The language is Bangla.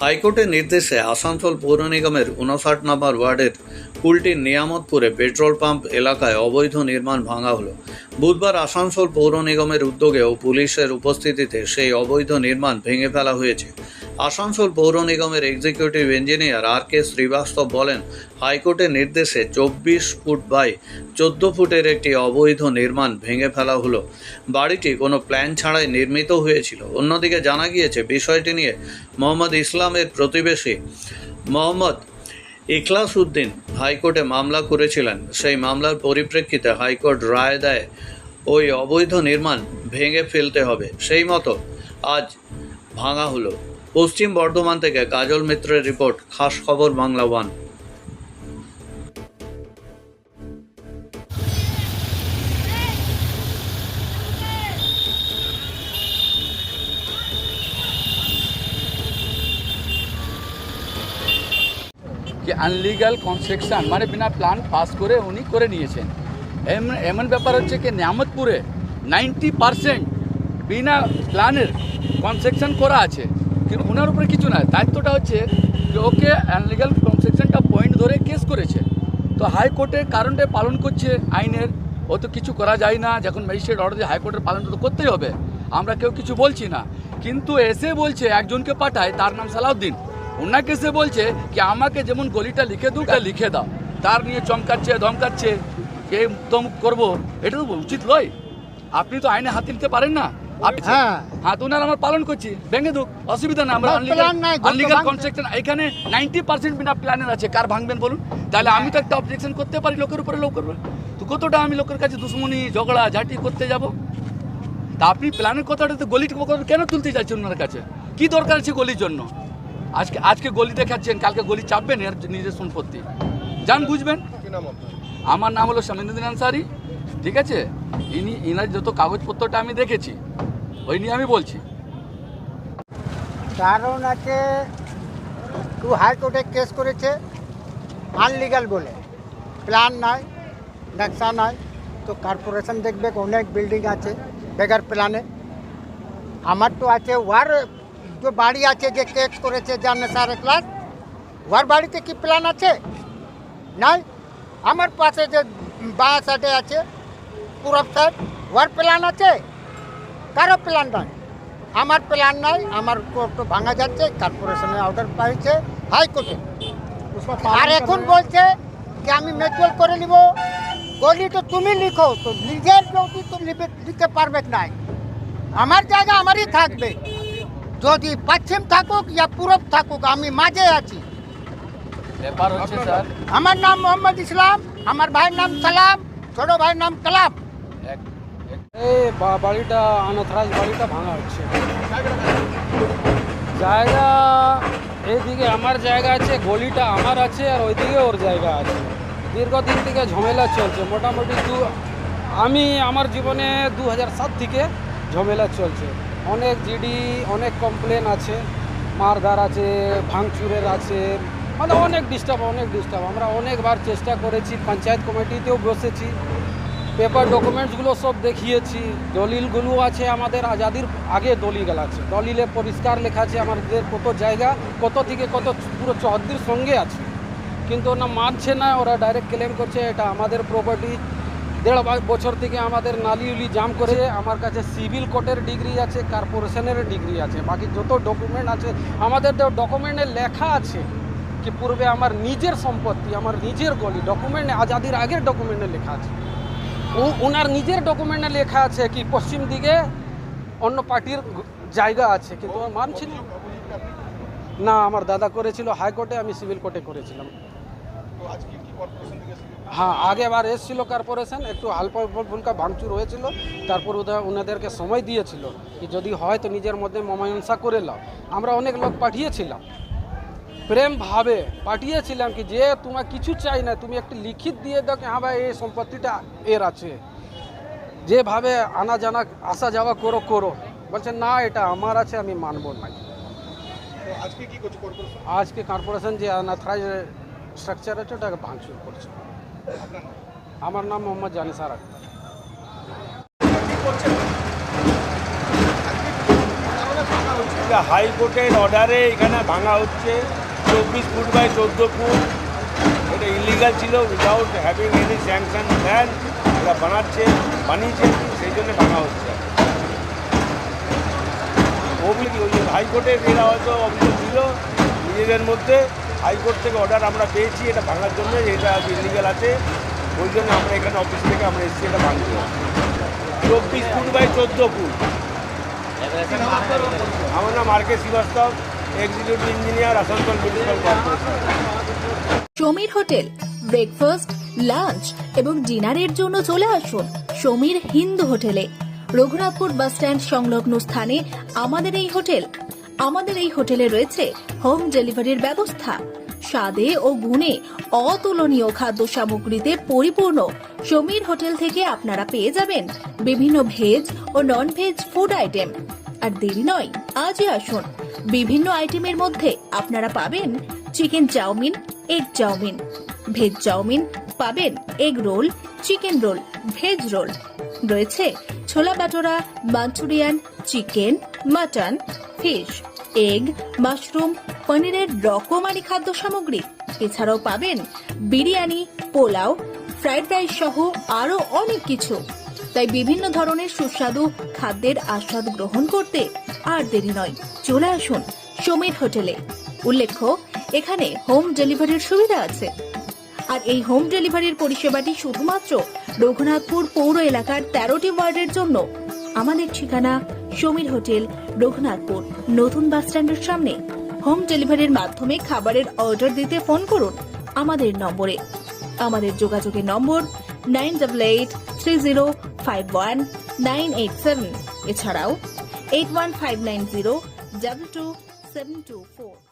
হাইকোর্টের নির্দেশে আসানসোল পৌর নিগমের 59 নম্বর ওয়ার্ডের কুলটির নিয়ামতপুরে পেট্রোল পাম্প এলাকায় অবৈধ নির্মাণ ভাঙা হলো। বুধবার আসানসোল পৌর নিগমের উদ্যোগে ও পুলিশের উপস্থিতিতে সেই অবৈধ নির্মাণ ভেঙে ফেলা হয়েছে। আসানসোল পৌর নিগমের এক্সিকিউটিভ ইঞ্জিনিয়ার আর.কে. শ্রীবাস্তব বলেন, হাইকোর্টের নির্দেশে 24 ফুট বাই 14 ফুটের একটি অবৈধ নির্মাণ ভেঙে ফেলা হলো। বাড়িটি কোনো প্ল্যান ছাড়াই নির্মিত হয়েছিল। অন্যদিকে জানা গিয়েছে, বিষয়টি নিয়ে মোহাম্মদ ইসলামের প্রতিবেশী মোহাম্মদ ইখলাস উদ্দিন হাইকোর্টে মামলা করেছিলেন। সেই মামলার পরিপ্রেক্ষিতে হাইকোর্ট রায় দেয় ওই অবৈধ নির্মাণ ভেঙে ফেলতে হবে। সেই মতো আজ ভাঙা হলো। পশ্চিম বর্ধমান থেকে কাজল মিত্রের রিপোর্ট, খাস খবর বাংলা ওয়ান। कि अनलिगल कन्स्ट्रक्शन মানে বিনা প্ল্যান পাস করে উনি করে নিয়েছেন। এমন ব্যাপার হচ্ছে কি নিয়ামতপুরে 90% বিনা প্ল্যানের কনস্ট্রাকশন করা আছে, কিন্তু ওনার উপরে কিছু না। দায়িত্বটা হচ্ছে যে ওকে আনলিগাল কনস্ট্রাকশনটা পয়েন্ট ধরে কেস করেছে, তো হাইকোর্টের কারণটা পালন করছে আইনের। ও তো কিছু করা যায় না, যখন ম্যাজিস্ট্রেট অর্ডার দিয়ে হাইকোর্টের পালন তো করতেই হবে। আমরা কেউ কিছু বলছি না, কিন্তু এসে বলছে একজনকে পাঠায়, তার নাম সালাউদ্দিন। ওনাকে এসে বলছে কি আমাকে যেমন গলিটা লিখে লিখে দাও, তার নিয়ে চমকাচ্ছে ধমকাচ্ছে কে তমুক করবো। এটা তো উচিত নয়। আপনি তো আইনে হাত দিতে পারেন না। আপনি হাত ওনার আমার পালন করছি, ভেঙে দুক, অসুবিধা না। আমরা আনলিগাল কনস্ট্রাকশন এখানে 90% বিনা প্ল্যানের আছে, কার ভাঙবেন বলুন? তাহলে আমি তো একটা অবজেকশন করতে পারি লোকের উপরে, লোক করবে তো কতটা আমি লোকের কাছে দুশ্মনী ঝগড়া ঝাঁটি করতে যাব? তা আপনি প্ল্যানের কথাটা তো গলির কেন তুলতে যাচ্ছেন ওনার কাছে? কি দরকার আছে গলির জন্য? আজকে গলি দেখাচ্ছেন, কালকে গলি চাপবেন এর নিজের সম্পত্তি, যান বুঝবেন। আমার নাম হলো শামিনুদ্দিন আনসারি, ঠিক আছে? ইনার যত কাগজপত্রটা আমি দেখেছি ওই নিয়ে আমি বলছি। কারণ আছে টু হাইকোর্টে কেস করেছে আনলিগাল বলে, প্ল্যান নয়, নকশা নয়। তো কর্পোরেশন দেখবে অনেক বিল্ডিং আছে বেগার প্ল্যানে। আমার তো আছে ওয়ার যে বাড়ি আছে যে কেস করেছে জানে সারে ক্লাস, ওয়ার বাড়িতে কি প্ল্যান আছে? নাই। আমার পাশে যে বাঁ সাইডে আছে পূরব সাইড, ওয়ার প্ল্যান আছে? কারো প্ল্যান নয়। আমার প্ল্যান নাই, আমার কোর্ট ভাঙা যাচ্ছে, কর্পোরেশনে অর্ডার পাইছে হাইকোর্টে। আর এখন বলছে যে আমি ম্যাচুয়াল করে নিব। গলি তো তুমি লিখো, তো নিজের যদি তুমি লিখতে পারবে নাই। আমার জায়গা আমারই থাকবে, যদি পশ্চিম থাকুক ইয়া পূরব থাকুক, আমি মাঝে আছি। ব্যাপার হচ্ছে স্যার, আমার নাম মোহাম্মদ ইসলাম, আমার ভাইয়ের নাম সালাম, ছোট ভাইয়ের নাম কালাম। এই বাড়িটা আনথরাজ বাড়িটা ভাঙা হচ্ছে। জায়গা এইদিকে আমার জায়গা আছে, গলিটা আমার আছে, আর ওইদিকে ওর জায়গা আছে। দীর্ঘদিন থেকে ঝামেলা চলছে, মোটামুটি আমি আমার জীবনে 2007 থেকে ঝামেলা চলছে। অনেক জিডি, অনেক কমপ্লেন আছে, মারধার আছে, ভাঙচুরের আছে, মানে অনেক ডিস্টার্ব। আমরা অনেকবার চেষ্টা করেছি, পঞ্চায়েত কমিটিতেও বসেছি, পেপার ডকুমেন্টসগুলো সব দেখিয়েছি। দলিলগুলো আছে আমাদের আজাদির আগে দলিল আছে, দলিলে পরিষ্কার লেখা আছে আমাদের কত জায়গা কত থেকে কত পুরো চৌহদ্দির সঙ্গে আছে, কিন্তু না মানছে না। ওরা ডাইরেক্ট ক্লেম করছে এটা আমাদের প্রপার্টি। 1.5 বছর থেকে আমাদের নালি জাম করে। আমার কাছে সিভিল কোর্টের ডিগ্রি আছে, কর্পোরেশনের ডিগ্রি আছে, বাকি যত ডকুমেন্ট আছে আমাদের ডকুমেন্টে লেখা আছে কি পূর্বে আমার নিজের সম্পত্তি, আমার নিজের গলি, ডকুমেন্টে আজাদির আগের ডকুমেন্টে লেখা আছে। ওনার নিজের ডকুমেন্টে লেখা আছে কি পশ্চিম দিকে অন্য পার্টির জায়গা আছে, কিন্তু মানছি না। আমার দাদা করেছিল হাইকোর্টে, আমি সিভিল কোর্টে করেছিলাম। হ্যাঁ, আগেবার এসেছিল কর্পোরেশন, একটু হালকা ফুলকা ভাঙচুর হয়েছিল, তারপর ওনাদেরকে সময় দিয়েছিল কি যদি হয় তো নিজের মধ্যে মীমাংসা করে নাও। আমরা অনেক লোক পাঠিয়েছিলাম, প্রেম ভাবে পাঠিয়েছিলাম কি যে তোমার কিছু চাই না, তুমি একটু লিখিত দিয়ে দাও কি হ্যাঁ ভাই এই সম্পত্তিটা এর আছে, যেভাবে আনা জানা আসা যাওয়া করো। বলছে না এটা আমার আছে, আমি মানবো না। আজকে কর্পোরেশন যে অনাথরাইজ স্ট্রাকচার আছে ওটাকে ভাঙচুর করছে। আমার নাম মোহাম্মদ জানিসার আক্তার। আজকে হাইকোর্টের অর্ডারে এখানে ভাঙা হচ্ছে 24 ফুট বাই 14 ফুট। এটা ইলিগাল ছিল, without having any sanction plan এটা বানিয়েছে, সেই জন্য ভাঙা হচ্ছে। ওগুলি কি ওই হাইকোর্টের এরা হয়তো অভিযোগ ছিল নিজেদের মধ্যে, হাইকোর্ট থেকে অর্ডার আমরা পেয়েছি এটা ভাঙার জন্য, এটা ইলিগাল আছে, ওই জন্য আমরা এখানে অফিস থেকে আমরা এসেছি এটা ভাঙতে। 24 ফুট বাই 14 ফুট। আমার নাম R K Srivastava, executive engineer, Asansol municipal corporation. Samir hotel breakfast, lunch এবং ডিনারের জন্য চলে আসুন সমীর হিন্দু হোটেলে। রঘুনাথপুর বাস স্ট্যান্ড সংলগ্ন স্থানে আমাদের এই হোটেল। আমাদের এই হোটেলে রয়েছে হোম ডেলিভারির ব্যবস্থা। স্বাদে ও গুণে অতুলনীয় খাদ্য সামগ্রীতে পরিপূর্ণ সমীর হোটেল থেকে আপনারা পেয়ে যাবেন বিভিন্ন ভেজ ও নন ভেজ ফুড আইটেম। আর দেরি নয়, আজই আসুন। বিভিন্ন আইটেমের মধ্যে আপনারা পাবেন chicken chowmein, egg chowmein, veg chowmein, পাবেন egg roll, chicken roll, veg roll, রয়েছে chola bhatura, manchurian, chicken, mutton, fish, egg, mushroom, পনিরের রকমারি খাদ্য সামগ্রী। এছাড়াও পাবেন বিরিয়ানি, পোলাও, ফ্রাইড রাইস সহ আরো অনেক কিছু। তাই বিভিন্ন ধরনের সুস্বাদু খাদ্যের আস্বাদ গ্রহণ করতে আর দেরি নয়, চলে আসুন সমীর হোটেলে। উল্লেখ্য, এখানে হোম ডেলিভারির সুবিধা আছে। আর এই হোম ডেলিভারির পরিষেবাটি শুধুমাত্র রঘুনাথপুর পৌর এলাকার 13টি ওয়ার্ডের জন্য। আমাদের ঠিকানা সমীর হোটেল, রঘুনাথপুর নতুন বাস স্ট্যান্ডের সামনে। হোম ডেলিভারির মাধ্যমে খাবারের অর্ডার দিতে ফোন করুন আমাদের নম্বরে। আমাদের যোগাযোগের নম্বর 9883051987, এছাড়াও 81590222724।